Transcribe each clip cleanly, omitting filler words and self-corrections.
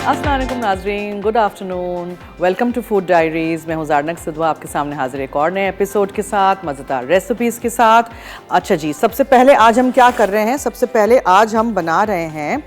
अस्सलाम वालेकुम नाज़रीन, good afternoon, welcome to food diaries. मैं हूँ ज़ारनक सिद्वा आपके सामने हाजिर एक और नए एपिसोड के साथ, मज़ेदार रेसिपीज़ के साथ। अच्छा जी, सबसे पहले आज हम क्या कर रहे हैं? सबसे पहले आज हम बना रहे हैं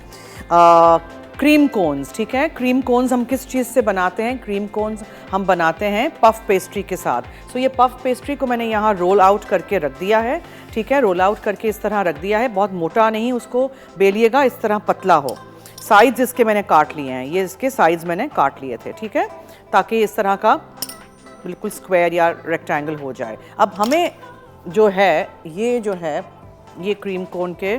क्रीम कोन्स। ठीक है, क्रीम कोन्स हम किस चीज़ से बनाते हैं? क्रीम कोन्स हम बनाते हैं पफ पेस्ट्री के साथ। सो ये पफ पेस्ट्री को मैंने यहाँ रोल आउट करके रख दिया है। ठीक है, रोल आउट करके इस तरह रख दिया है, बहुत मोटा नहीं उसको बेलिएगा, इस तरह पतला हो। साइड्स इसके मैंने काट लिए हैं, ये इसके साइड्स मैंने काट लिए थे। ठीक है, ताकि इस तरह का बिल्कुल स्क्वायर या रेक्टेंगल हो जाए। अब हमें जो है ये क्रीम कोन के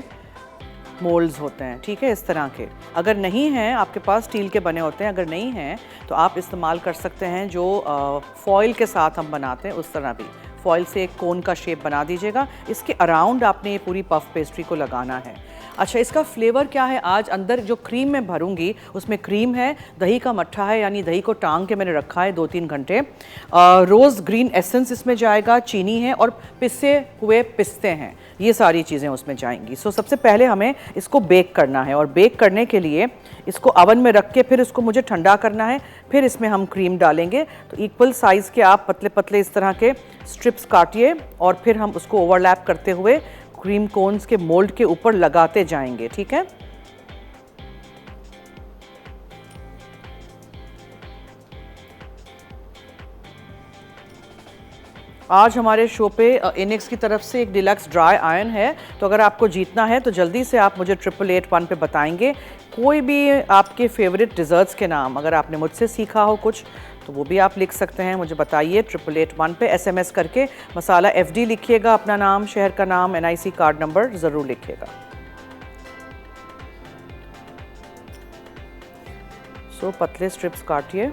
मोल्ड्स होते हैं। ठीक है, इस तरह के अगर नहीं हैं आपके पास, स्टील के बने होते हैं, अगर नहीं हैं तो आप इस्तेमाल कर सकते हैं जो फॉइल के साथ हम बनाते हैं, उस तरह भी फॉइल से एक कोन का शेप बना दीजिएगा। इसके अराउंड आपने ये पूरी पफ पेस्ट्री को लगाना है। अच्छा, इसका फ्लेवर क्या है? आज अंदर जो क्रीम मैं भरूंगी उसमें क्रीम है, दही का मट्ठा है, यानी दही को टांग के मैंने रखा है 2-3 घंटे। रोज़ ग्रीन एसेंस इसमें जाएगा, चीनी है और पिसे हुए पिस्ते हैं, ये सारी चीज़ें उसमें जाएंगी। सो सबसे पहले हमें इसको बेक करना है, और बेक करने के लिए इसको अवन में रख के फिर इसको मुझे ठंडा करना है। फिर इसमें हम क्रीम डालेंगे। तो इक्वल साइज़ के आप पतले पतले इस तरह के स्ट्रिप्स काटिए और फिर हम उसको ओवरलैप करते हुए क्रीम कोन्स के मोल्ड के ऊपर लगाते जाएंगे। ठीक है, आज हमारे शो पे इनिक्स की तरफ से एक डिलक्स ड्राई आयरन है। तो अगर आपको जीतना है तो जल्दी से आप मुझे 8881 पे बताएंगे कोई भी आपके फेवरेट डिज़र्ट्स के नाम। अगर आपने मुझसे सीखा हो कुछ तो वो भी आप लिख सकते हैं, मुझे बताइए 8881 पे SMS करके। मसाला FD लिखिएगा, अपना नाम, शहर का नाम, NIC कार्ड नंबर ज़रूर लिखिएगा। सो पतले स्ट्रिप्स काटिए।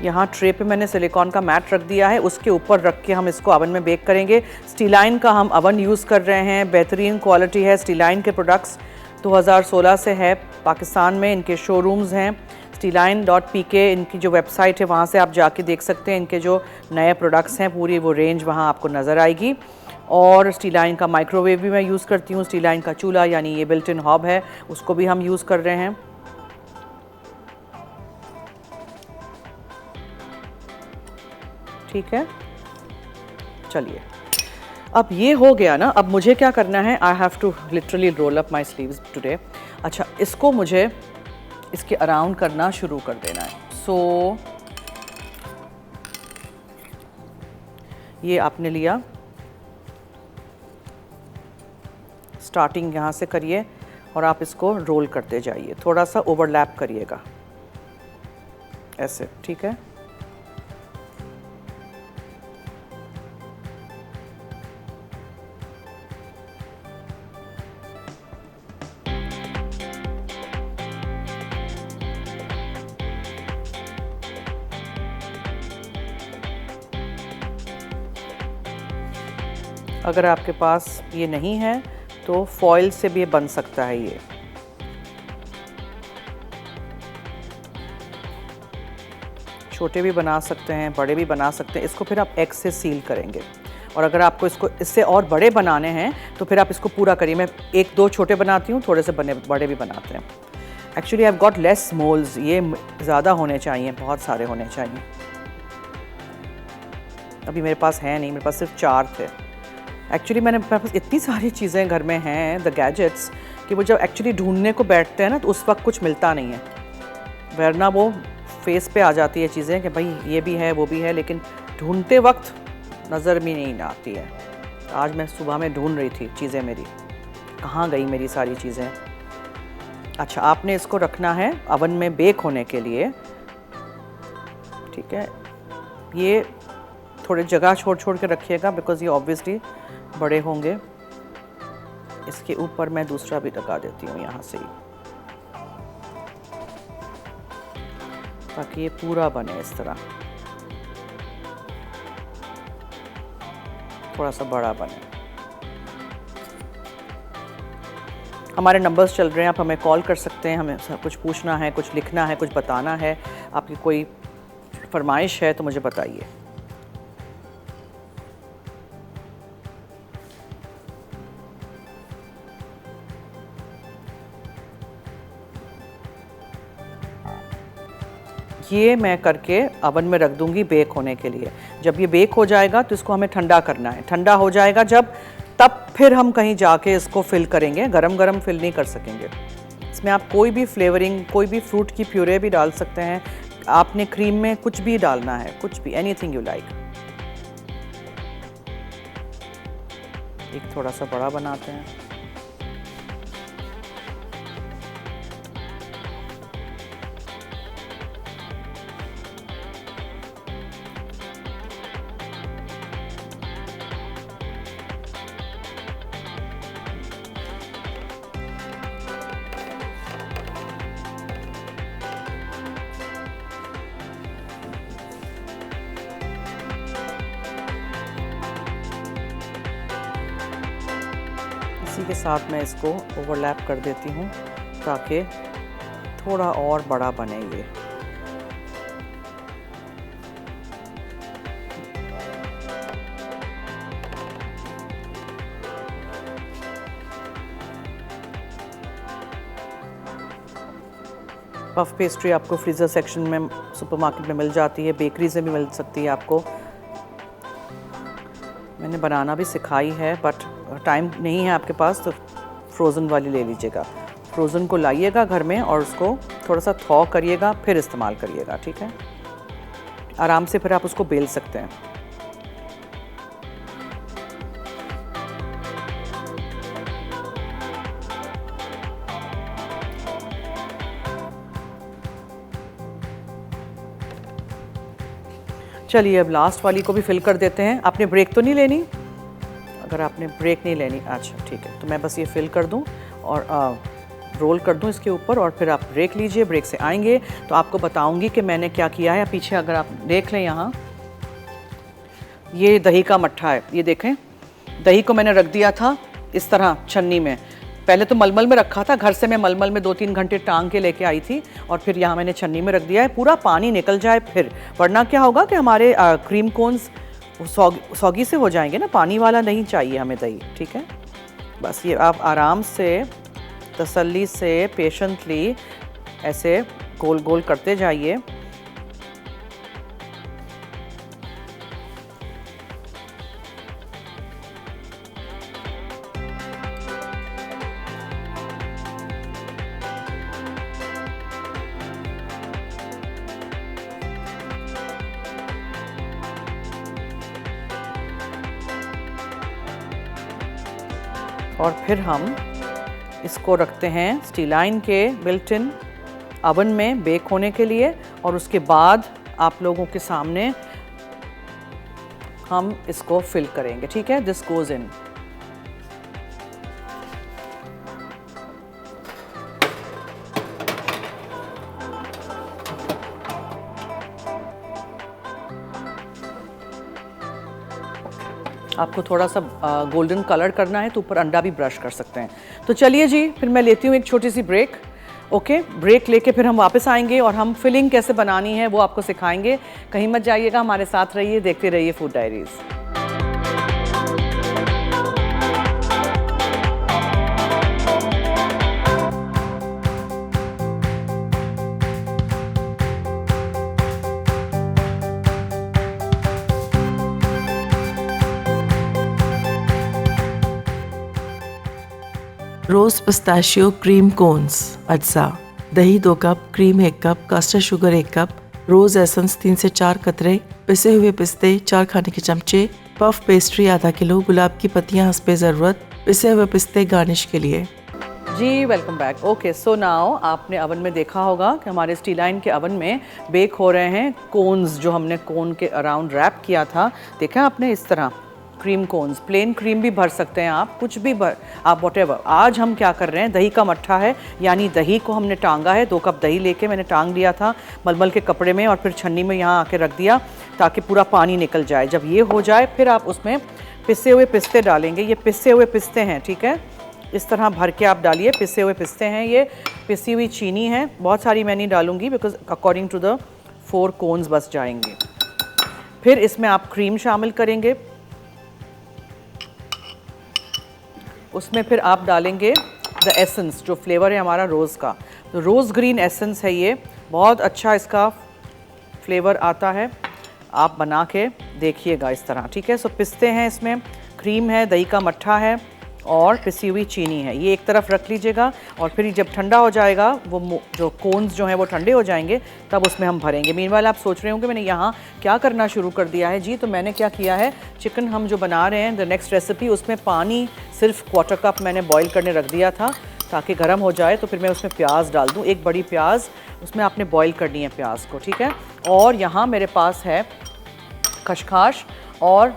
यहाँ ट्रे पे मैंने सिलिकॉन का मैट रख दिया है, उसके ऊपर रख के हम इसको अवन में बेक करेंगे। स्टीलाइन का हम अवन यूज़ कर रहे हैं, बेहतरीन क्वालिटी है। स्टीलाइन के प्रोडक्ट्स 2016 से है पाकिस्तान में, इनके शोरूम्स हैं। steeline.pk इनकी जो वेबसाइट है, वहाँ से आप जाके देख सकते हैं इनके जो नए प्रोडक्ट्स हैं, पूरी वो रेंज वहाँ आपको नज़र आएगी। और स्टीलाइन का माइक्रोवेव भी मैं यूज़ करती हूँ। स्टीलाइन का चूल्हा यानी ये बिल्ट इन हॉब है, उसको भी हम यूज़ कर रहे हैं। ठीक है, चलिए अब ये हो गया ना। अब मुझे क्या करना है? I have to literally roll up my sleeves today. अच्छा, इसको मुझे इसके अराउंड करना शुरू कर देना है। सो ये आपने लिया, स्टार्टिंग यहाँ से करिए और आप इसको रोल करते जाइए, थोड़ा सा ओवरलैप करिएगा ऐसे। ठीक है, अगर आपके पास ये नहीं है तो फॉइल से भी बन सकता है। ये छोटे भी बना सकते हैं, बड़े भी बना सकते हैं। इसको फिर आप एग से सील करेंगे, और अगर आपको इसको इससे और बड़े बनाने हैं तो फिर आप इसको पूरा करिए। मैं 1-2 छोटे बनाती हूँ, थोड़े से बड़े भी बनाते हैं। Actually I have got less moulds, ये ज़्यादा होने चाहिए, बहुत सारे होने चाहिए। अभी मेरे पास है नहीं, मेरे पास सिर्फ 4 थे। एक्चुअली मेरे पास इतनी सारी चीज़ें घर में हैं, द गैजेट्स, कि वो जब एक्चुअली ढूंढने को बैठते हैं ना तो उस वक्त कुछ मिलता नहीं है, वरना वो फेस पे आ जाती है चीज़ें कि भाई ये भी है वो भी है, लेकिन ढूंढते वक्त नज़र भी नहीं आती है। आज मैं सुबह में ढूंढ रही थी चीज़ें, मेरी कहाँ गई मेरी सारी चीज़ें। अच्छा, आपने इसको रखना है अवन में बेक होने के लिए। ठीक है, ये थोड़ी जगह छोड़ छोड़ के रखिएगा, बिकॉज़ ये ऑब्वियसली बड़े होंगे। इसके ऊपर मैं दूसरा भी लगा देती हूँ यहाँ से ही, ताकि ये पूरा बने इस तरह, थोड़ा सा बड़ा बने। हमारे नंबर्स चल रहे हैं, आप हमें कॉल कर सकते हैं। हमें कुछ पूछना है, कुछ लिखना है, कुछ बताना है, आपकी कोई फरमाइश है तो मुझे बताइए। ये मैं करके अवन में रख दूंगी बेक होने के लिए। जब ये बेक हो जाएगा तो इसको हमें ठंडा करना है। ठंडा हो जाएगा जब, तब फिर हम कहीं जाके इसको फिल करेंगे। गरम गरम फिल नहीं कर सकेंगे। इसमें आप कोई भी फ्लेवरिंग, कोई भी फ्रूट की प्यूरे भी डाल सकते हैं। आपने क्रीम में कुछ भी डालना है, कुछ भी, एनीथिंग यू लाइक। एक थोड़ा सा बड़ा बनाते हैं। इसी के साथ मैं इसको ओवरलैप कर देती हूँ ताकि थोड़ा और बड़ा बने ये। पफ पेस्ट्री आपको फ्रीज़र सेक्शन में सुपरमार्केट में मिल जाती है, बेकरी से भी मिल सकती है आपको। मैंने बनाना भी सिखाई है, बट टाइम नहीं है आपके पास तो फ्रोज़न वाली ले लीजिएगा। फ्रोज़न को लाइएगा घर में और उसको थोड़ा सा थॉ करिएगा, फिर इस्तेमाल करिएगा, ठीक है। आराम से फिर आप उसको बेल सकते हैं। चलिए अब लास्ट वाली को भी फिल कर देते हैं। आपने ब्रेक तो नहीं लेनी? अगर आपने ब्रेक नहीं लेनी, अच्छा ठीक है, तो मैं बस ये फिल कर दूं और रोल कर दूं इसके ऊपर, और फिर आप ब्रेक लीजिए। ब्रेक से आएंगे तो आपको बताऊंगी कि मैंने क्या किया है। पीछे अगर आप देख लें, यहाँ ये दही का मट्ठा है, ये देखें। दही को मैंने रख दिया था इस तरह छन्नी में। पहले तो मलमल में रखा था, घर से मैं मलमल में 2-3 घंटे टांग के लेके आई थी, और फिर यहाँ मैंने छन्नी में रख दिया है। पूरा पानी निकल जाए फिर, वरना क्या होगा कि हमारे क्रीम कोन्स सौगी से हो जाएंगे ना। पानी वाला नहीं चाहिए हमें दही, ठीक है। बस ये आप आराम से, तसल्ली से, पेशेंटली ऐसे गोल गोल करते जाइए। और फिर हम इसको रखते हैं स्टीलाइन के बिल्ट इन अवन में बेक होने के लिए, और उसके बाद आप लोगों के सामने हम इसको फिल करेंगे, ठीक है। This goes in. आपको थोड़ा सा गोल्डन कलर करना है तो ऊपर अंडा भी ब्रश कर सकते हैं। तो चलिए जी, फिर मैं लेती हूँ एक छोटी सी ब्रेक। ओके, ब्रेक लेके फिर हम वापस आएंगे और हम फिलिंग कैसे बनानी है वो आपको सिखाएंगे। कहीं मत जाइएगा, हमारे साथ रहिए, देखते रहिए food diaries. Rose pistachio cream cones अज्जा, दही 2 cup, cream 1 cup, caster sugar 1 cup, rose essence 3 से 4 कतरे, पिसे हुए पिस्ते 4 खाने के चमचे, पफ पेस्ट्री आधा किलो, गुलाब की पत्तियां हस्बे ज़रूरत, पिसे हुए पिस्ते गार्निश के लिए। जी welcome back. Okay, so now आपने अवन में देखा होगा कि हमारे स्टीलाइन के अवन में बेक हो रहे हैं कोन्स, जो हमने कोन के अराउंड रैप किया था। देखा आपने, इस तरह क्रीम कोन्स। प्लेन क्रीम भी भर सकते हैं आप, कुछ भी भर आप, व्हाटएवर। आज हम क्या कर रहे हैं, दही का मट्ठा है, यानी दही को हमने टांगा है। 2 कप दही लेके मैंने टांग लिया था मलमल के कपड़े में, और फिर छन्नी में यहाँ आके रख दिया ताकि पूरा पानी निकल जाए। जब ये हो जाए फिर आप उसमें पिसे हुए पिस्ते डालेंगे। ये पिसे हुए पिस्ते हैं, ठीक है। इस तरह भर के आप डालिए, पिसे हुए पिस्ते हैं। ये पिसी हुई चीनी है, बहुत सारी मैं नहीं डालूंगी because according to the 4 cones बस जाएंगे। फिर इसमें आप क्रीम शामिल करेंगे, उसमें फिर आप डालेंगे द एसेंस, जो फ्लेवर है हमारा रोज़ का। तो रोज़ ग्रीन एसेंस है ये, बहुत अच्छा इसका फ्लेवर आता है। आप बना के देखिएगा इस तरह, ठीक है। सो पिस्ते हैं, इसमें क्रीम है, दही का मट्ठा है और पिसी हुई चीनी है। ये एक तरफ रख लीजिएगा और फिर जब ठंडा हो जाएगा, वो जो कोन्स जो हैं वो ठंडे हो जाएंगे, तब उसमें हम भरेंगे। मीनवाइल आप सोच रहे होंगे मैंने यहाँ क्या करना शुरू कर दिया है। जी, तो मैंने क्या किया है, चिकन हम जो बना रहे हैं द नेक्स्ट रेसिपी, उसमें पानी सिर्फ 1/4 कप मैंने बॉईल करने रख दिया था ताकि गर्म हो जाए। तो फिर मैं उसमें प्याज डाल दूँ, एक बड़ी प्याज उसमें आपने बॉईल करनी है प्याज को, ठीक है। और यहाँ मेरे पास है खशखाश और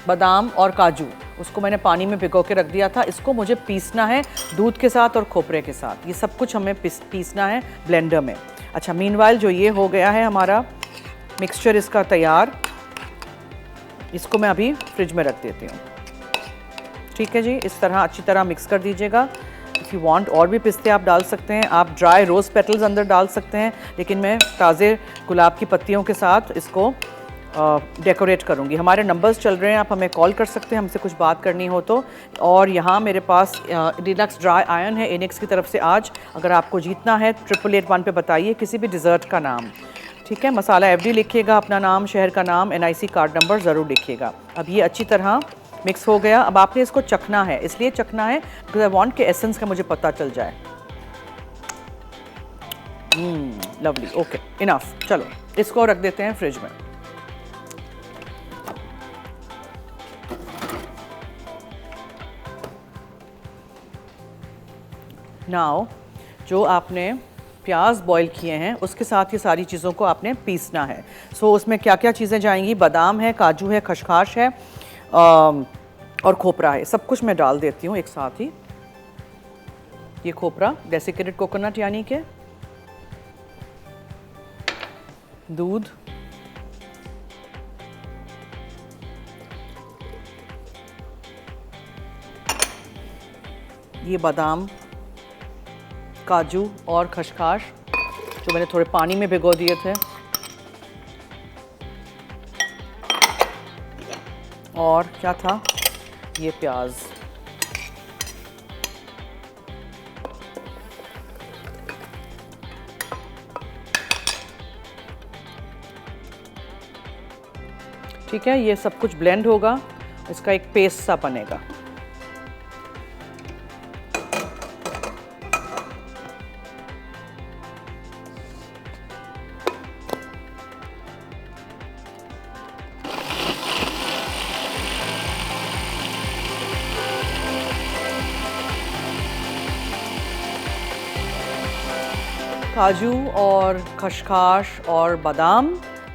बादाम और काजू, उसको मैंने पानी में भिगो के रख दिया था। इसको मुझे पीसना है दूध के साथ और खोपरे के साथ। ये सब कुछ हमें पीसना है ब्लेंडर में। अच्छा, मीनवाइल जो ये हो गया है हमारा मिक्सचर इसका तैयार, इसको मैं अभी फ्रिज में रख देती हूँ, ठीक है जी। इस तरह अच्छी तरह मिक्स कर दीजिएगा। इफ़ यू वांट और भी पिस्ते आप डाल सकते हैं, आप ड्राई रोज़ पेटल्स अंदर डाल सकते हैं, लेकिन मैं ताज़े गुलाब की पत्तियों के साथ इसको डेकोरेट करूँगी। हमारे नंबर्स चल रहे हैं, आप हमें कॉल कर सकते हैं हमसे कुछ बात करनी हो तो। और यहाँ मेरे पास डिलक्स ड्राई आयन है इनिक्स की तरफ से। आज अगर आपको जीतना है 8881 पे बताइए किसी भी डिज़र्ट का नाम, ठीक है। मसाला FD लिखिएगा, अपना नाम, शहर का नाम, NIC कार्ड नंबर ज़रूर लिखिएगा। अब ये अच्छी तरह मिक्स हो गया। अब आपने इसको चखना है, इसलिए चखना है बिकॉज आई वांट के एसेंस का मुझे पता चल जाए। Lovely, okay, enough. चलो इसको रख देते हैं फ्रिज में। नाउ जो आपने प्याज बॉईल किए हैं उसके साथ ये सारी चीज़ों को आपने पीसना है। सो उसमें क्या क्या चीज़ें जाएंगी, बादाम है, काजू है, खशखाश है और खोपरा है। सब कुछ मैं डाल देती हूँ एक साथ ही। ये खोपरा डेसिकेटेड कोकोनट यानी कि दूध, ये बादाम, काजू और खशखाश जो मैंने थोड़े पानी में भिगो दिए थे, और क्या था, ये प्याज। ठीक है, ये सब कुछ ब्लेंड होगा, इसका एक पेस्ट सा बनेगा। काजू और खशखाश और बादाम,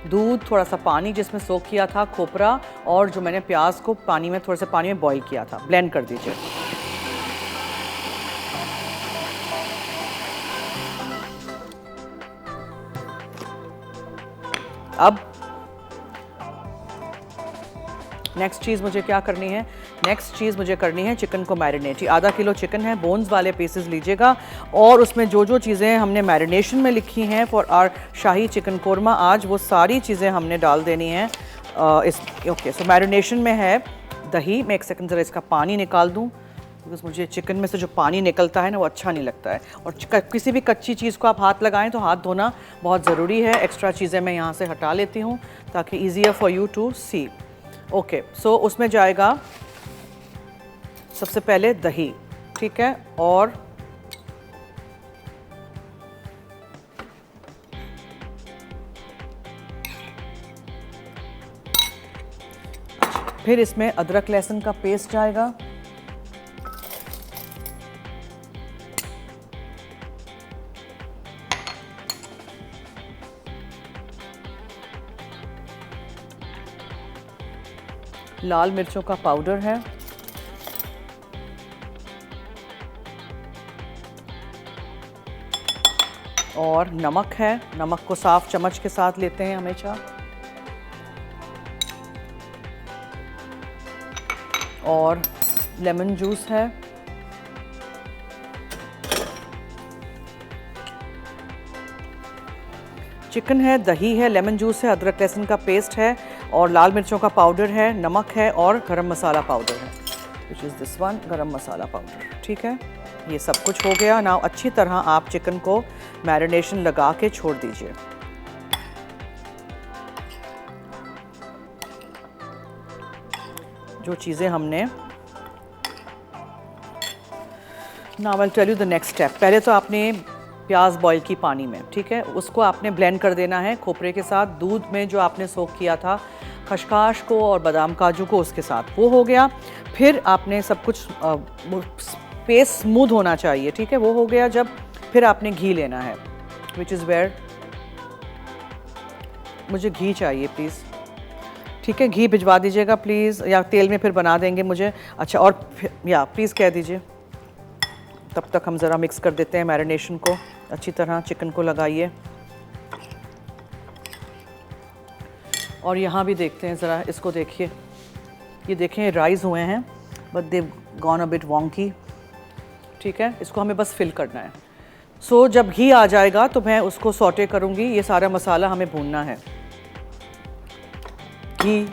दूध, थोड़ा सा पानी जिसमें सोक किया था, खोपरा, और जो मैंने प्याज को पानी में थोड़े से पानी में बॉईल किया था, ब्लेंड कर दीजिए। अब नेक्स्ट चीज़ मुझे क्या करनी है, नेक्स्ट चीज़ मुझे करनी है चिकन को मैरिनेट। 1/2 किलो चिकन है, बोन्स वाले पीसेस लीजिएगा और उसमें जो जो चीज़ें हमने मैरिनेशन में लिखी हैं for our shahi chicken korma, आज वो सारी चीज़ें हमने डाल देनी है ओके। सो मैरिनेशन में है दही। मैं एक सेकंड ज़रा इसका पानी निकाल दूँ, बिकॉज मुझे चिकन में से जो पानी निकलता है ना वो अच्छा नहीं लगता है। और किसी भी कच्ची चीज़ को आप हाथ लगाएं तो हाथ धोना बहुत ज़रूरी है। एक्स्ट्रा चीज़ें मैं यहाँ से हटा लेती हूँ ताकि easier for you to see. Okay, so उसमें जाएगा सबसे पहले दही, ठीक है, और फिर इसमें अदरक लहसुन का पेस्ट जाएगा, लाल मिर्चों का पाउडर है, और नमक है। नमक को साफ चम्मच के साथ लेते हैं हमेशा, और लेमन जूस है, चिकन है, दही है, लेमन जूस है, अदरक लहसुन का पेस्ट है, और लाल मिर्चों का पाउडर है, नमक है, और गरम मसाला पाउडर है, विच इज़ दिस वन, गरम मसाला पाउडर। ठीक है, ये सब कुछ हो गया। नाउ अच्छी तरह आप चिकन को मैरिनेशन लगा के छोड़ दीजिए। जो चीज़ें हमने, now I tell you the next step. पहले तो आपने प्याज बॉईल की पानी में, ठीक है, उसको आपने ब्लेंड कर देना है खोपरे के साथ, दूध में जो आपने सोक किया था खशखाश को और बादाम काजू को उसके साथ, वो हो गया। फिर आपने सब कुछ पेस्ट स्मूथ होना चाहिए, ठीक है, वो हो गया जब। फिर आपने घी लेना है, विच इज़ वेयर, मुझे घी चाहिए प्लीज़, ठीक है, घी भिजवा दीजिएगा प्लीज़, या तेल में फिर बना देंगे मुझे। अच्छा, और या प्लीज़ कह दीजिए। तब तक हम ज़रा मिक्स कर देते हैं मैरिनेशन को अच्छी तरह, चिकन को लगाइए। और यहाँ भी देखते हैं ज़रा, इसको देखिए, ये देखें राइस हुए हैं but they gone a bit wonky, ठीक है, इसको हमें बस फिल करना है। सो जब घी आ जाएगा तो मैं उसको सॉटे करूँगी, ये सारा मसाला हमें भूनना है, घी,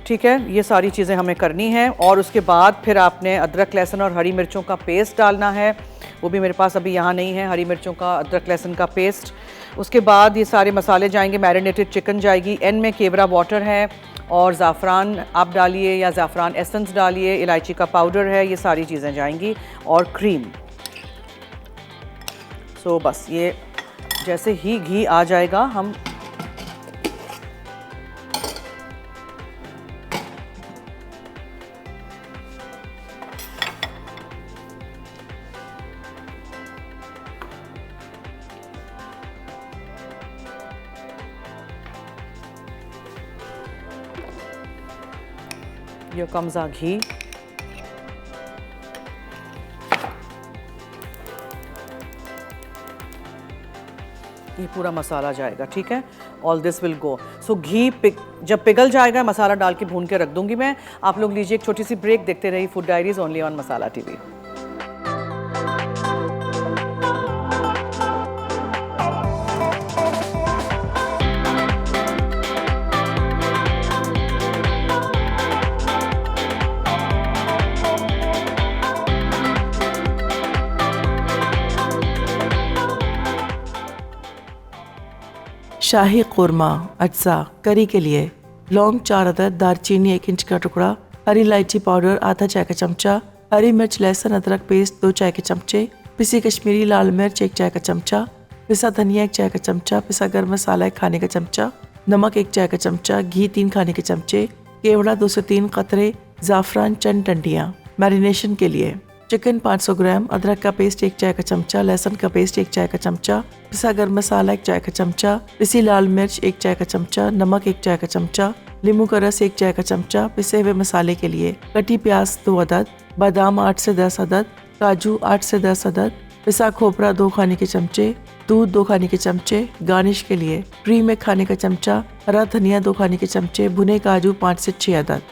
ठीक है, ये सारी चीज़ें हमें करनी हैं। और उसके बाद फिर आपने अदरक लहसुन और हरी मिर्चों का पेस्ट डालना है, वो भी मेरे पास अभी यहाँ नहीं है, हरी मिर्चों का अदरक लहसुन का पेस्ट। उसके बाद ये सारे मसाले जाएंगे, मैरिनेटेड चिकन जाएगी, एंड में केवड़ा वाटर है और ज़ाफ़रान आप डालिए या ज़ाफ़रान एसेंस डालिए, इलायची का पाउडर है, ये सारी चीज़ें जाएंगी, और क्रीम। सो बस ये जैसे ही घी आ जाएगा हम Here comes our ghee. ये पूरा मसाला जाएगा, ठीक है, ऑल दिस विल गो। सो घी जब पिघल जाएगा मसाला डाल के भून के रख दूंगी मैं। आप लोग लीजिए एक छोटी सी ब्रेक, देखते रहिए food diaries only on Masala TV. Shahi korma अज्जा करी के लिए लौंग 4 अदद, दालचीनी 1 इंच का टुकड़ा, हरी इलायची पाउडर आधा चाय का चमचा, हरी मिर्च लहसुन अदरक पेस्ट 2 चाय के चमचे, पिसी कश्मीरी लाल मिर्च 1 चाय का चमचा, पिसा धनिया 1 चाय का चमचा, पिसा गर्म मसाला 1 खाने का चमचा, नमक 1 चाय का चमचा, घी 3 खाने के चमचे, केवड़ा 2 से 3 कतरे, ज़ाफ़रान चंद डंडियाँ। मैरिनेशन के लिए चिकन 500 ग्राम, अदरक का पेस्ट 1 चाय का चमचा, लहसुन का पेस्ट 1 चाय का चमचा, पिसा गर्म मसाला 1 चाय का चमचा, पिसी लाल मिर्च 1 चाय का चमचा, नमक 1 चाय का चमचा, नींबू का रस 1 चाय का चमचा। पिसे हुए मसाले के लिए कटी प्याज 2 अदद, बादाम 8 से 10 अदद, काजू 8 से 10 अदद, पिसा खोपरा 2 खाने के चमचे, दूध 2 खाने के चमचे। गार्निश के लिए क्रीम 1 खाने का चमचा, हरा धनिया 2 खाने के चमचे, भुने काजू 5 से 6 अदद।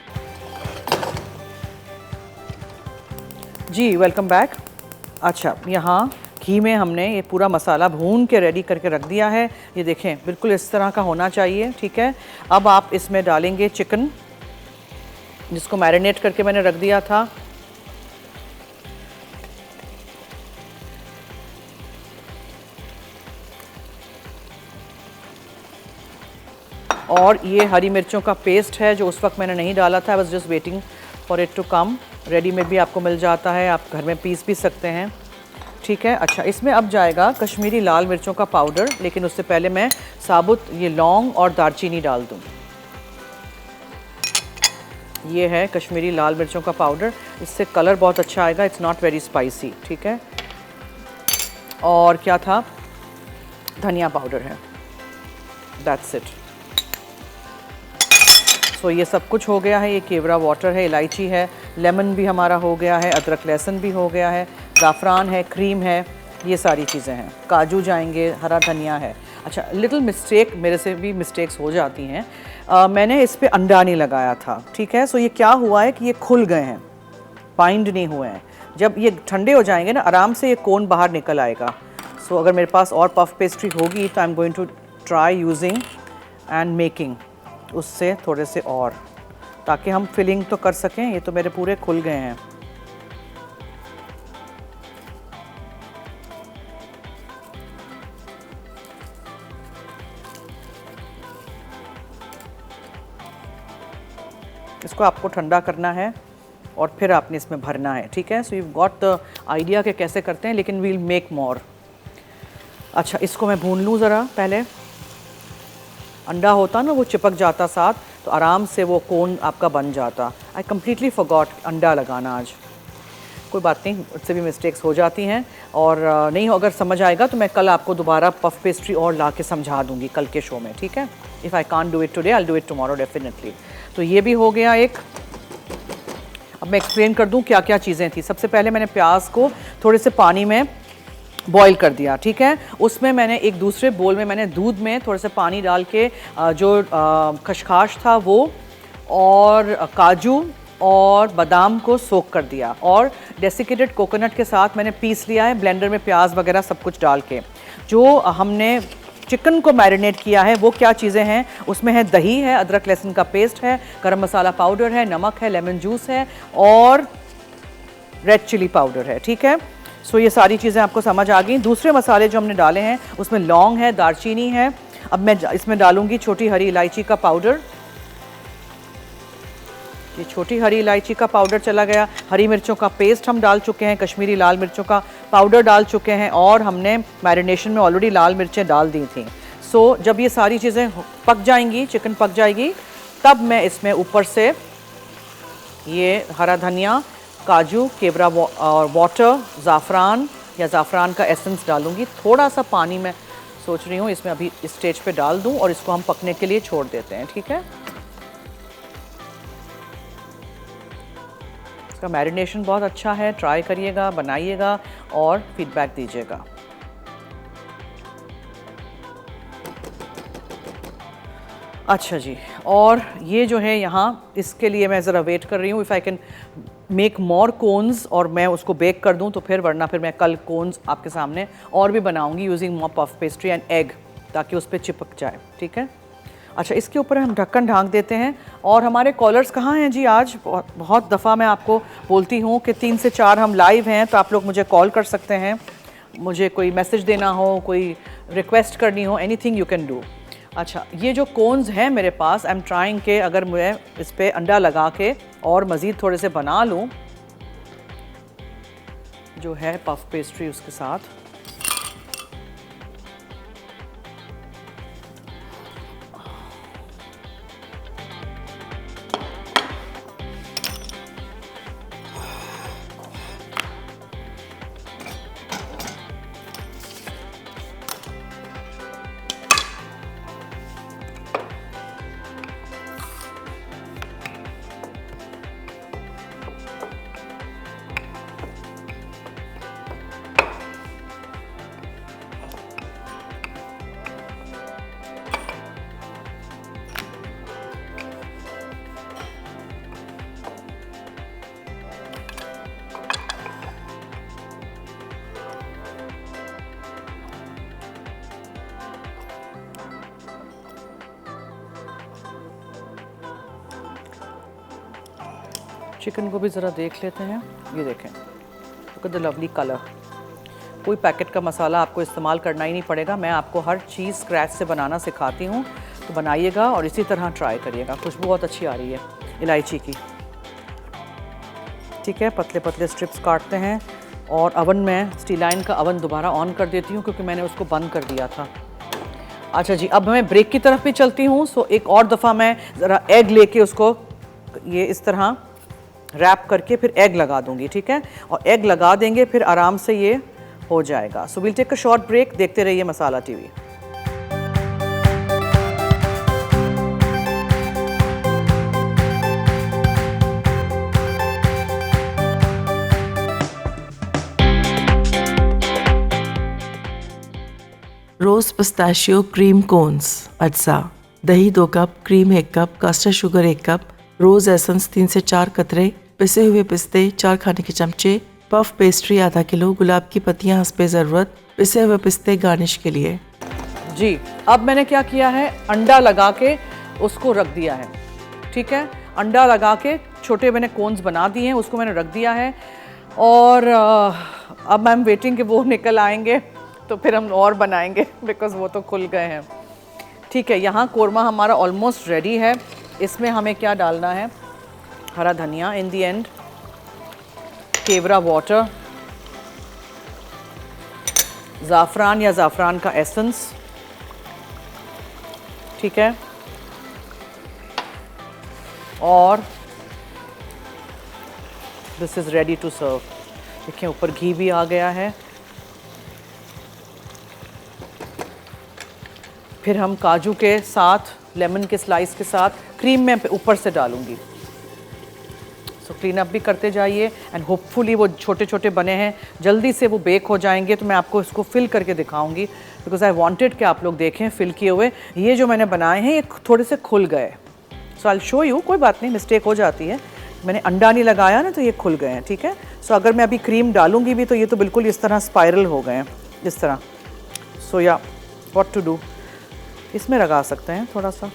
जी वेलकम बैक। अच्छा, यहाँ घी में हमने ये पूरा मसाला भून के रेडी करके रख दिया है, ये देखें बिल्कुल इस तरह का होना चाहिए, ठीक है। अब आप इसमें डालेंगे चिकन जिसको मैरिनेट करके मैंने रख दिया था, और ये हरी मिर्चों का पेस्ट है जो उस वक्त मैंने नहीं डाला था, I was just waiting for it to come. Readymade भी आपको मिल जाता है, आप घर में पीस भी सकते हैं, ठीक है। अच्छा, इसमें अब जाएगा कश्मीरी लाल मिर्चों का पाउडर, लेकिन उससे पहले मैं साबुत ये लौंग और दालचीनी डाल दूँ। ये है कश्मीरी लाल मिर्चों का पाउडर, इससे कलर बहुत अच्छा आएगा, इट्स नॉट वेरी स्पाइसी, ठीक है। और क्या था, धनिया पाउडर है, दैट्स इट। सो ये सब कुछ हो गया है, ये केवड़ा वाटर है, इलायची है, लेमन भी हमारा हो गया है, अदरक लहसुन भी हो गया है, ज़ाफ़रान है, क्रीम है, ये सारी चीज़ें हैं, काजू जाएंगे, हरा धनिया है। अच्छा, लिटिल मिस्टेक, मेरे से भी मिस्टेक्स हो जाती हैं, मैंने इस पे अंडा नहीं लगाया था, ठीक है। सो ये क्या हुआ है कि ये खुल गए हैं, बाइंड नहीं हुए हैं। जब ये ठंडे हो जाएंगे ना, आराम से ये कोन बाहर निकल आएगा। सो अगर मेरे पास और पफ पेस्ट्री होगी तो I am going to try using and making उससे थोड़े से और, ताकि हम फिलिंग तो कर सकें। ये तो मेरे पूरे खुल गए हैं। इसको आपको ठंडा करना है और फिर आपने इसमें भरना है, ठीक है। So you got the idea कि कैसे करते हैं, लेकिन वील मेक मोर। अच्छा, इसको मैं भून लूँ ज़रा पहले। अंडा होता ना वो चिपक जाता साथ, तो आराम से वो कोन आपका बन जाता। आई कम्प्लीटली फॉरगॉट अंडा लगाना आज। कोई बात नहीं, उससे भी मिस्टेक्स हो जाती हैं, और नहीं अगर समझ आएगा तो मैं कल आपको दोबारा पफ पेस्ट्री और ला के समझा दूंगी कल के शो में, ठीक है। If I can't do it today I will do it tomorrow definitely. तो ये भी हो गया एक। अब मैं एक्सप्लेन कर दूं क्या क्या चीज़ें थी। सबसे पहले मैंने प्याज को थोड़े से पानी में बॉईल कर दिया, ठीक है। उसमें मैंने एक दूसरे बोल में मैंने दूध में थोड़े से पानी डाल के जो खशखाश था वो और काजू और बादाम को सोक कर दिया, और डेसिकेटेड कोकोनट के साथ मैंने पीस लिया है ब्लेंडर में, प्याज वगैरह सब कुछ डाल के। जो हमने चिकन को मैरिनेट किया है वो क्या चीज़ें हैं, उसमें है दही है, अदरक लहसुन का पेस्ट है, गरम मसाला पाउडर है, नमक है, लेमन जूस है और रेड चिली पाउडर है, ठीक है। सो ये सारी चीज़ें आपको समझ आ गई। दूसरे मसाले जो हमने डाले हैं उसमें लौंग है, दालचीनी है। अब मैं इसमें डालूंगी छोटी हरी इलायची का पाउडर। ये छोटी हरी इलायची का पाउडर चला गया। हरी मिर्चों का पेस्ट हम डाल चुके हैं, कश्मीरी लाल मिर्चों का पाउडर डाल चुके हैं, और हमने मैरिनेशन में ऑलरेडी लाल मिर्चें डाल दी थी। सो जब ये सारी चीज़ें पक जाएंगी, चिकन पक जाएगी, तब मैं इसमें ऊपर से ये हरा धनिया, काजू, केवड़ा और वाटर, ज़ाफ़रान या ज़ाफ़रान का एसेंस डालूंगी। थोड़ा सा पानी मैं सोच रही हूँ इसमें अभी इस स्टेज पे डाल दूँ, और इसको हम पकने के लिए छोड़ देते हैं, ठीक है। इसका मैरिनेशन बहुत अच्छा है, ट्राई करिएगा, बनाइएगा और फीडबैक दीजिएगा। अच्छा जी, और ये जो है यहाँ इसके लिए मैं ज़रा वेट कर रही हूँ, if I can make more cones और मैं उसको बेक कर दूँ तो फिर, वरना फिर मैं कल कोन्स आपके सामने और भी बनाऊँगी using more puff pastry and egg, ताकि उस पर चिपक जाए, ठीक है। अच्छा, इसके ऊपर हम ढक्कन ढांक देते हैं। और हमारे कॉलर्स कहाँ हैं जी आज? बहुत दफ़ा मैं आपको बोलती हूँ कि 3 से 4 हम लाइव हैं, तो आप लोग मुझे कॉल कर सकते हैं, मुझे कोई मैसेज देना हो, कोई रिक्वेस्ट करनी हो, एनीथिंग यू कैन डू। अच्छा, ये जो कोन्स हैं मेरे पास, आई एम ट्राइंग के अगर मैं इस पर अंडा लगा के और मज़ीद थोड़े से बना लूँ जो है पफ पेस्ट्री उसके साथ। चिकन को भी ज़रा देख लेते हैं। ये देखें, look at the lovely colour. कोई पैकेट का मसाला आपको इस्तेमाल करना ही नहीं पड़ेगा, मैं आपको हर चीज़ स्क्रैच से बनाना सिखाती हूँ, तो बनाइएगा और इसी तरह ट्राई करिएगा। खुशबू बहुत अच्छी आ रही है इलायची की, ठीक है। पतले पतले स्ट्रिप्स काटते हैं, और अवन में स्टील लाइन का अवन दोबारा ऑन कर देती हूँ क्योंकि मैंने उसको बंद कर दिया था। अच्छा जी, अब मैं ब्रेक की तरफ भी चलती हूँ। सो एक और दफ़ा मैं ज़रा एग लेके उसको ये इस तरह रैप करके फिर एग लगा दूंगी, ठीक है। और एग लगा देंगे फिर आराम से ये हो जाएगा। So will take a short break, देखते रहिए Masala TV. Rose pistachio cream cones अज्जा, दही 2 cup, cream 1 cup, caster sugar 1 cup, rose essence 3 से 4 कतरे, पिसे हुए पिस्ते 4 खाने के चमचे, पफ पेस्ट्री आधा किलो, गुलाब की पत्तियां हस्बे ज़रूरत, पिसे हुए पिस्ते गार्निश के लिए। जी, अब मैंने क्या किया है, अंडा लगा के उसको रख दिया है, ठीक है। अंडा लगा के छोटे मैंने कोन्स बना दिए हैं, उसको मैंने रख दिया है। और अब आई एम वेटिंग कि वो निकल आएंगे तो फिर हम और बनाएंगे, बिकॉज़ वो तो खुल गए हैं, ठीक है। यहाँ कोरमा हमारा ऑलमोस्ट रेडी है। इसमें हमें क्या डालना है, हरा धनिया इन दी एंड, केवड़ा वाटर, ज़ाफ़रान या ज़ाफ़रान का एसेंस, ठीक है, और this is ready to serve. देखिए ऊपर घी भी आ गया है। फिर हम काजू के साथ, लेमन के स्लाइस के साथ क्रीम में ऊपर से डालूंगी। सो क्लीन अप भी करते जाइए एंड होपफुली वो छोटे छोटे बने हैं, जल्दी से वो बेक हो जाएंगे। तो मैं आपको इसको फिल करके दिखाऊंगी बिकॉज आई वांटेड कि आप लोग देखें फिल किए हुए। ये जो मैंने बनाए हैं ये थोड़े से खुल गए, सो आई शो यू। कोई बात नहीं, मिस्टेक हो जाती है। मैंने अंडा नहीं लगाया ना तो ये खुल गए हैं, ठीक है। सो अगर मैं अभी क्रीम डालूंगी भी तो ये तो बिल्कुल इस तरह स्पाइरल हो गए हैं, इस तरह। सो या व्हाट टू डू, इसमें लगा सकते हैं थोड़ा सा।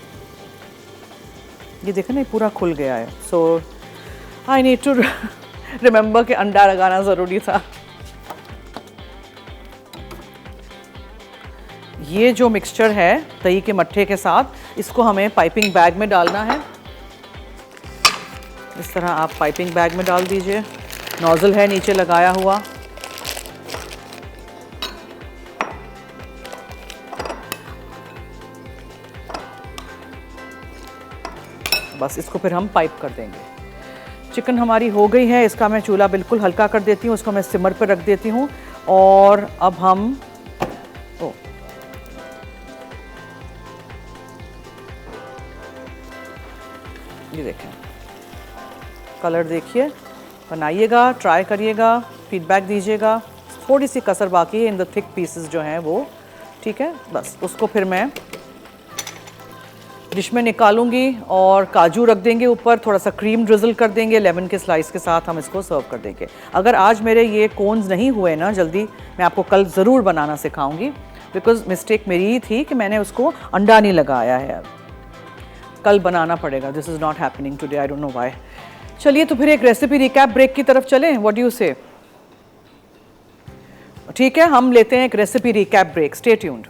ये देखें ना पूरा खुल गया है। सो आई नीड टू रिमेंबर कि अंडा लगाना ज़रूरी था। ये जो मिक्सचर है दही के मट्ठे के साथ, इसको हमें पाइपिंग बैग में डालना है। इस तरह आप पाइपिंग बैग में डाल दीजिए। नोज़ल है नीचे लगाया हुआ। बस इसको फिर हम पाइप कर देंगे। चिकन हमारी हो गई है, इसका मैं चूल्हा बिल्कुल हल्का कर देती हूँ, उसको मैं सिमर पर रख देती हूँ। और अब हम ये देखें कलर देखिए, बनाइएगा, ट्राई करिएगा, फीडबैक दीजिएगा। थोड़ी सी कसर बाकी है इन द थिक पीसेस जो हैं वो, ठीक है। बस उसको फिर मैं डिश में निकालूंगी और काजू रख देंगे ऊपर, थोड़ा सा क्रीम ड्रिजल कर देंगे, लेमन के स्लाइस के साथ हम इसको सर्व कर देंगे। अगर आज मेरे ये कोन्स नहीं हुए ना जल्दी, मैं आपको कल ज़रूर बनाना सिखाऊंगी बिकॉज मिस्टेक मेरी ही थी कि मैंने उसको अंडा नहीं लगाया है। कल बनाना पड़ेगा। This is not happening today, I don't know why. चलिए तो फिर एक रेसिपी रिकैप ब्रेक की तरफ चलें, व्हाट डू यू से? ठीक है, हम लेते हैं एक recipe recap break. Stay tuned.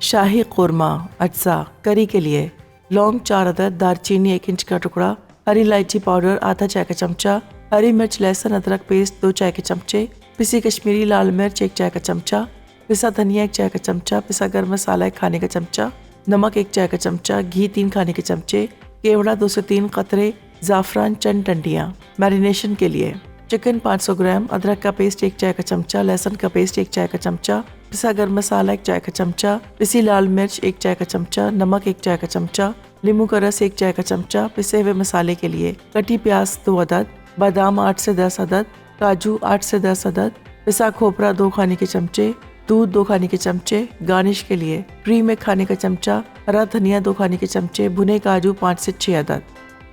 Shahi korma अज्जा करी के लिए लौंग 4 अदद, दालचीनी 1 इंच का टुकड़ा, हरी इलायची पाउडर आधा चाय का चमचा, हरी मिर्च लहसुन अदरक पेस्ट 2 चाय के चमचे, पिसी कश्मीरी लाल मिर्च 1 चाय का चमचा, पिसा धनिया 1 चाय का चमचा, पिसा गर्म मसाला 1 खाने का चमचा, नमक 1 चाय का चमचा, घी 3 खाने के चमचे, केवड़ा 2 से 3 कतरे, ज़ाफ़रान चंद टंडियाँ। मैरिनेशन के लिए चिकन 500 ग्राम, अदरक का पेस्ट 1 चाय का चमचा, लहसुन का पेस्ट 1 चाय का चमचा, पिसा गर्म मसाला 1 चाय का चमचा, पिसी लाल मिर्च 1 चाय का चमचा, नमक 1 चाय का चमचा, नींबू का रस 1 चाय का चमचा। पिसे हुए मसाले के लिए कटी प्याज 2 अदद, बादाम 8 से 10 अदद, काजू 8 से 10 अदद, पिसा खोपरा 2 खाने के चमचे, दूध 2 खाने के चमचे। गार्निश के लिए क्रीम 1 खाने का चमचा, हरा धनिया 2 खाने के चमचे, भुने काजू 5 से 6 अदद।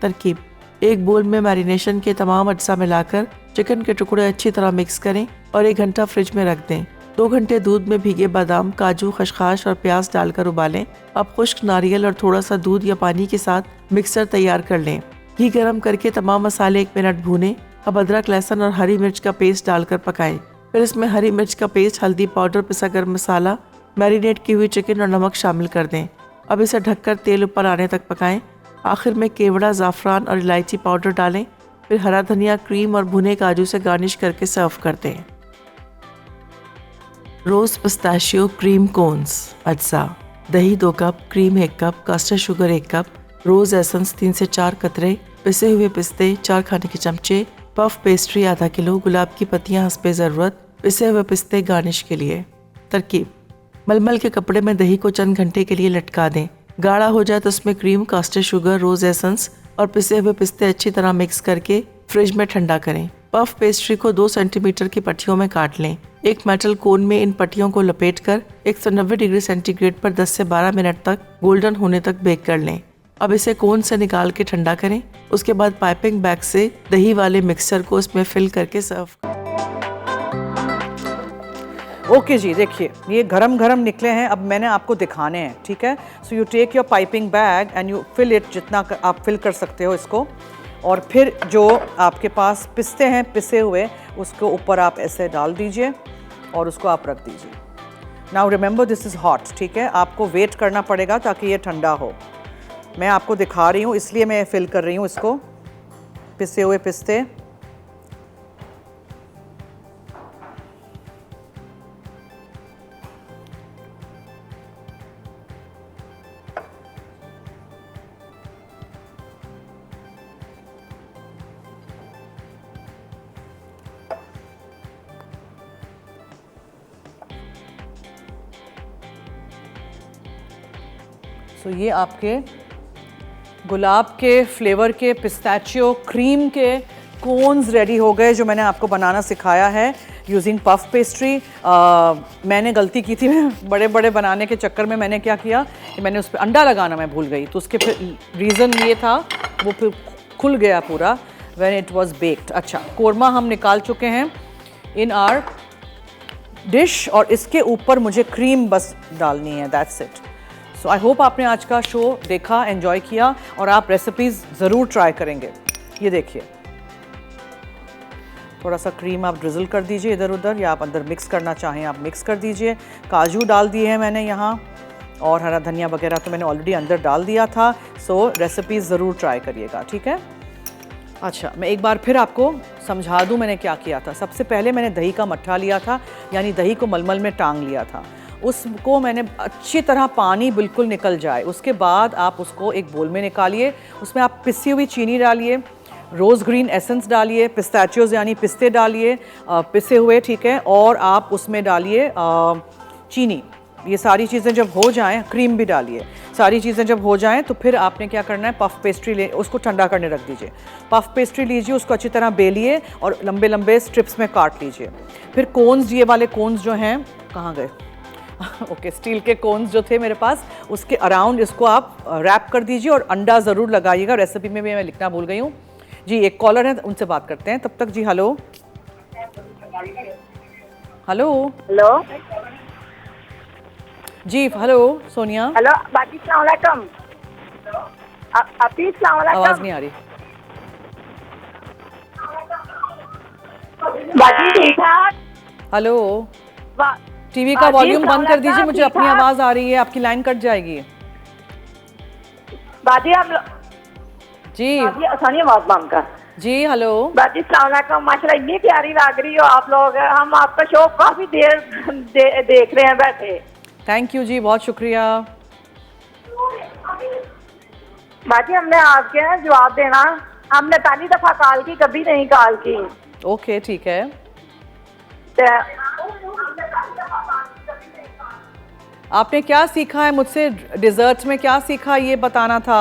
तरकीब: एक बोल में मैरिनेशन के तमाम अज्जा मिलाकर चिकन के टुकड़े अच्छी तरह मिक्स करें और 1 घंटा फ्रिज में रख दें। 2 घंटे दूध में भीगे बादाम, काजू, खसखस और प्याज डालकर उबालें। अब खुश्क नारियल और थोड़ा सा दूध या पानी के साथ मिक्सर तैयार कर लें। घी गरम करके तमाम मसाले 1 मिनट भूनें। अब अदरक, लहसुन और हरी मिर्च का पेस्ट डालकर पकाएं। फिर इसमें हरी मिर्च का पेस्ट, हल्दी पाउडर, पिसा गर्म मसाला, मैरिनेट की हुई चिकन और नमक शामिल कर दें। अब इसे ढककर तेल ऊपर आने तक पकाएं। आखिर में केवड़ा, ज़ाफ़रान और इलायची पाउडर डालें। फिर हरा धनिया, क्रीम और भुने काजू से गार्निश करके सर्व कर दें। रोज़ पिस्ताशियो क्रीम कोन्स अज्जा, दही 2 cup, cream 1 cup, caster sugar 1 cup, rose essence 3 से 4 कतरे, पिसे हुए पिस्ते 4 खाने के चमचे, पफ पेस्ट्री आधा किलो, गुलाब की पत्तियां हस्बे ज़रूरत, पिसे हुए पिस्ते गार्निश के लिए। तरकीब: मलमल के कपड़े में दही को चंद घंटे के लिए लटका दें। गाढ़ा हो जाए तो उसमें क्रीम, कास्टर शुगर, रोज़ एसेंस और पिसे हुए पिस्ते अच्छी तरह मिक्स करके फ्रिज में ठंडा करें। पफ पेस्ट्री को 2 सेंटीमीटर की पट्टियों में काट लें। एक मेटल कोन में इन पट्टियों को लपेटकर 190 डिग्री सेंटीग्रेड पर 10 से 12 मिनट तक गोल्डन होने तक बेक कर लें। अब इसे कोन से निकाल के ठंडा करें। उसके बाद पाइपिंग बैग से दही वाले मिक्सर को इसमें फिल करके सर्व करें। ओके जी, देखिए ये गरम गरम निकले हैं। अब मैंने आपको दिखाने हैं, ठीक है। So you take your piping bag and you fill it, जितना आप फिल कर सकते हो इसको, और फिर जो आपके पास पिस्ते हैं पिसे हुए, उसको ऊपर आप ऐसे डाल दीजिए और उसको आप रख दीजिए। Now remember this is hot, ठीक है, आपको वेट करना पड़ेगा ताकि ये ठंडा हो। मैं आपको दिखा रही हूँ इसलिए मैं फिल कर रही हूँ इसको, पिसे हुए पिस्ते। तो ये आपके गुलाब के फ्लेवर के पिस्ताचियो क्रीम के कोन्स रेडी हो गए, जो मैंने आपको बनाना सिखाया है यूजिंग पफ पेस्ट्री। मैंने गलती की थी, बड़े बड़े बनाने के चक्कर में मैंने क्या किया कि मैंने उस पर अंडा लगाना मैं भूल गई, तो उसके फिर रीज़न ये था वो फिर खुल गया पूरा व्हेन इट वाज बेक्ड। अच्छा, कोरमा हम निकाल चुके हैं इन आवर डिश और इसके ऊपर मुझे क्रीम बस डालनी है, that's it. So I hope आपने आज का शो देखा, एंजॉय किया और आप रेसिपीज़ ज़रूर ट्राई करेंगे। ये देखिए, थोड़ा सा क्रीम आप ड्रिज़ल कर दीजिए इधर उधर, या आप अंदर मिक्स करना चाहें आप मिक्स कर दीजिए। काजू डाल दिए हैं मैंने यहाँ, और हरा धनिया वगैरह तो मैंने ऑलरेडी अंदर डाल दिया था। सो रेसिपीज़ ज़रूर ट्राई करिएगा, ठीक है। अच्छा, मैं एक बार फिर आपको समझा दूँ मैंने क्या किया था। सबसे पहले मैंने दही का मट्ठा लिया था, यानी दही को मलमल में टांग लिया था। उसको मैंने अच्छी तरह पानी बिल्कुल निकल जाए, उसके बाद आप उसको एक बोल में निकालिए। उसमें आप पिसी हुई चीनी डालिए, रोज़ ग्रीन एसेंस डालिए, पिस्ताचियोज़ यानी पिस्ते डालिए पिसे हुए, ठीक है, और आप उसमें डालिए चीनी। ये सारी चीज़ें जब हो जाएं, क्रीम भी डालिए, सारी चीज़ें जब हो जाएं तो फिर आपने क्या करना है, पफ पेस्ट्री ले, उसको ठंडा करने रख दीजिए। पफ पेस्ट्री लीजिए, उसको अच्छी तरह बेलिए और लंबे लंबे स्ट्रिप्स में काट लीजिए। फिर कोन्स, ये वाले कोन्स जो हैं, कहाँ गए ओके, स्टील के कोन्स जो थे मेरे पास, उसके अराउंड इसको आप रैप कर दीजिए और अंडा ज़रूर लगाइएगा। रेसिपी में भी मैं लिखना भूल गई हूँ जी। एक कॉलर है, उनसे बात करते हैं तब तक जी। हेलो हेलो हेलो जी, हेलो सोनिया। हेलो बाजी, अस्सलाम वालेकुम। आपी अस्सलाम वालेकुम। आवाज़ नहीं आ रही बाजी, ठीक ठाक। हेलो, बा- टीवी का बाजी, वॉल्यूम बंद कर दीजिए, अस्सलाम मुझे अपनी ठीक-ठाक। आवाज़ आ रही है, आपकी लाइन कट जाएगी बाजी हम जी। बाजी आसानी आवाज बंद कर। जी हेलो बाजी अस्सलाम वालेकुम, माशाल्लाह इतनी प्यारी लग रही हो आप लोग। हम आपका शो काफी देर देख रहे हैं बैठे। थैंक यू जी, बहुत शुक्रिया। बाजी हमने आपके यहाँ जवाब देना, हमने पहली दफा कॉल की, कभी नहीं कॉल की। ओके, ठीक है। तो- आपने क्या सीखा है मुझसे, डिज़र्ट्स में क्या सीखा ये बताना था।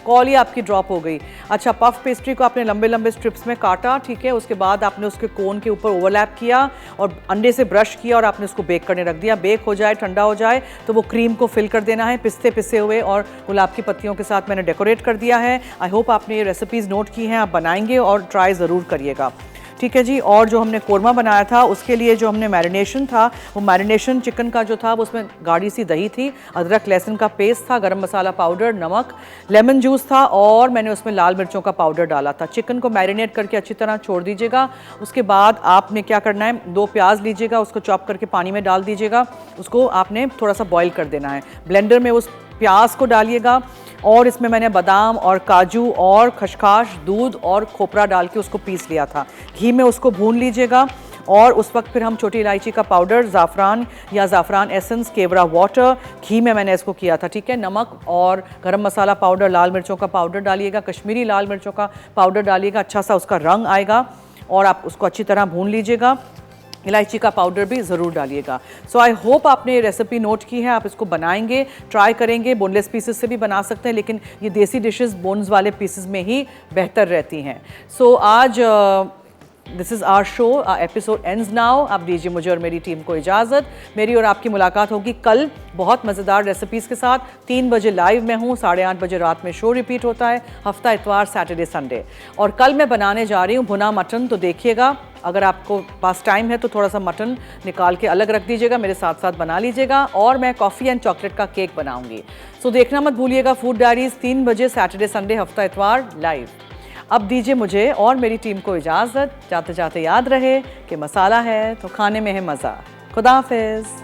कॉल ही आपकी ड्रॉप हो गई। अच्छा, पफ पेस्ट्री को आपने लंबे लंबे स्ट्रिप्स में काटा, ठीक है, उसके बाद आपने उसके कोन के ऊपर ओवरलैप किया और अंडे से ब्रश किया और आपने उसको बेक करने रख दिया। बेक हो जाए, ठंडा हो जाए तो वो क्रीम को फिल कर देना है। पिस्ते पिसे हुए और गुलाब की पत्तियों के साथ मैंने डेकोरेट कर दिया है। आई होप आपने ये रेसिपीज़ नोट की हैं, आप बनाएंगे और ट्राई ज़रूर करिएगा, ठीक है जी। और जो हमने कोरमा बनाया था उसके लिए जो हमने मैरिनेशन था, वो मैरिनेशन चिकन का जो था वो उसमें गाढ़ी सी दही थी, अदरक लहसुन का पेस्ट था, गरम मसाला पाउडर, नमक, लेमन जूस था और मैंने उसमें लाल मिर्चों का पाउडर डाला था। चिकन को मैरिनेट करके अच्छी तरह छोड़ दीजिएगा। उसके बाद आपने क्या करना है, 2 प्याज लीजिएगा, उसको चॉप करके पानी में डाल दीजिएगा, उसको आपने थोड़ा सा बॉईल कर देना है। ब्लेंडर में उस प्याज को डालिएगा और इसमें मैंने बादाम और काजू और खसखस, दूध और खोपरा डाल के उसको पीस लिया था। घी में उसको भून लीजिएगा और उस वक्त फिर हम छोटी इलायची का पाउडर, ज़ाफ़रान या ज़ाफ़रान एसेंस, केवड़ा वाटर, घी में मैंने इसको किया था, ठीक है। नमक और गरम मसाला पाउडर, लाल मिर्चों का पाउडर डालिएगा, कश्मीरी लाल मिर्चों का पाउडर डालिएगा, अच्छा सा उसका रंग आएगा और आप उसको अच्छी तरह भून लीजिएगा। इलायची का पाउडर भी ज़रूर डालिएगा। सो आई होप आपने ये रेसिपी नोट की है, आप इसको बनाएंगे, ट्राई करेंगे। बोनलेस पीसेस से भी बना सकते हैं, लेकिन ये देसी डिशेस बोन्स वाले पीसेस में ही बेहतर रहती हैं। सो आज this is our show, episode ends now. आप दीजिए मुझे और मेरी टीम को इजाज़त। मेरी और आपकी मुलाकात होगी कल बहुत मज़ेदार रेसिपीज़ के साथ। 3 बजे लाइव में हूँ, 8:30 बजे रात में शो रिपीट होता है, हफ्ता इतवार, सैटरडे, संडे। और कल मैं बनाने जा रही हूँ भुना मटन, तो देखिएगा। अगर आपको पास टाइम है तो थोड़ा सा मटन निकाल के अलग रख दीजिएगा, मेरे साथ साथ बना लीजिएगा। और मैं कॉफ़ी एंड चॉकलेट का केक बनाऊंगी। सो देखना मत भूलिएगा फूड डायरीज़, 3 बजे सैटरडे, संडे, हफ्ता इतवार लाइव। अब दीजिए मुझे और मेरी टीम को इजाज़त। जाते जाते याद रहे कि मसाला है तो खाने में है मज़ा। खुदा हाफिज़।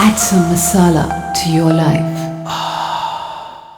Add some masala to your life.